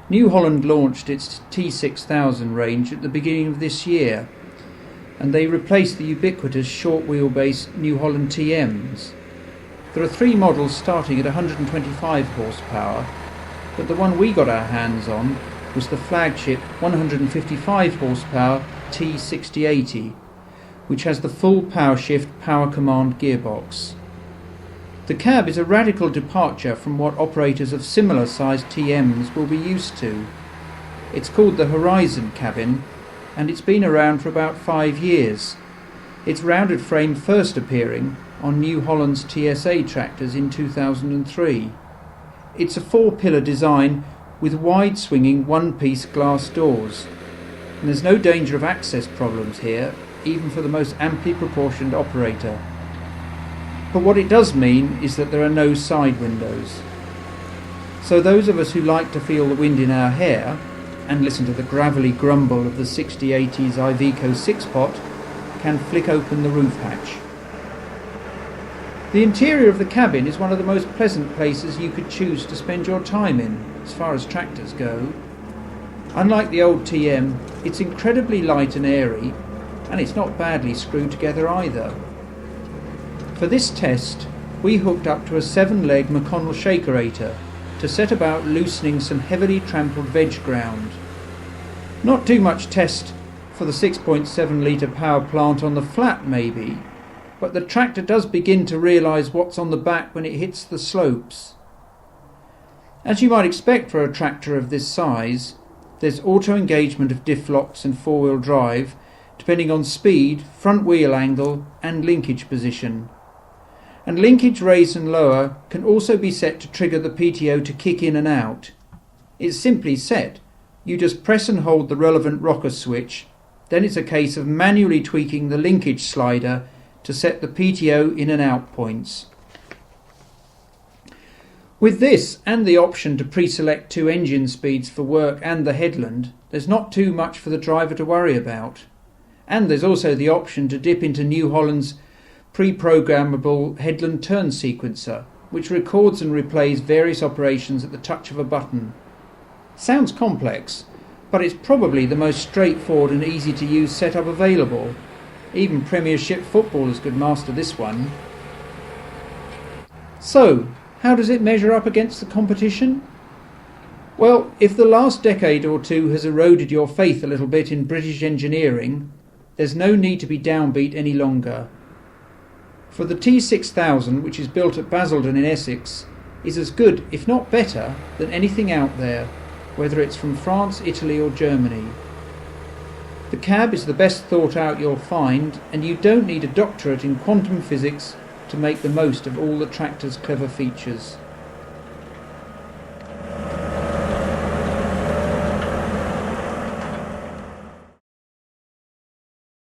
New Holland launched its T6000 range at the beginning of this year, and they replaced the ubiquitous short wheelbase New Holland TMs. There are three models starting at 125 horsepower, but the one we got our hands on was the flagship 155 horsepower T6080, which has the full power shift power command gearbox. The cab is a radical departure from what operators of similar sized TMs will be used to. It's called the Horizon cabin, and it's been around for about 5 years. Its rounded frame first appearing on New Holland's TSA tractors in 2003. It's a 4-pillar design with wide swinging one-piece glass doors, and there's no danger of access problems here, even for the most amply proportioned operator. But what it does mean is that there are no side windows. So those of us who like to feel the wind in our hair and listen to the gravelly grumble of the 6080's Iveco 6-pot can flick open the roof hatch. The interior of the cabin is one of the most pleasant places you could choose to spend your time in, as far as tractors go. Unlike the old TM, it's incredibly light and airy, and it's not badly screwed together either. For this test, we hooked up to a 7-leg McConnell shakerator to set about loosening some heavily trampled veg ground. Not too much test for the 6.7 litre power plant on the flat maybe, but the tractor does begin to realise what's on the back when it hits the slopes. As you might expect for a tractor of this size, there's auto engagement of diff locks and 4-wheel drive depending on speed, front wheel angle and linkage position. And linkage raise and lower can also be set to trigger the PTO to kick in and out. It's simply set. You just press and hold the relevant rocker switch, then it's a case of manually tweaking the linkage slider to set the PTO in and out points. With this and the option to pre-select 2 engine speeds for work and the Headland, there's not too much for the driver to worry about. And there's also the option to dip into New Holland's pre-programmable Headland turn sequencer, which records and replays various operations at the touch of a button. Sounds complex, but it's probably the most straightforward and easy to use setup available. Even Premiership footballers could master this one. So, how does it measure up against the competition? Well, if the last decade or two has eroded your faith a little bit in British engineering, there's no need to be downbeat any longer. For the T6000, which is built at Basildon in Essex, is as good, if not better, than anything out there, whether it's from France, Italy or Germany. The cab is the best thought out you'll find, and you don't need a doctorate in quantum physics to make the most of all the tractor's clever features.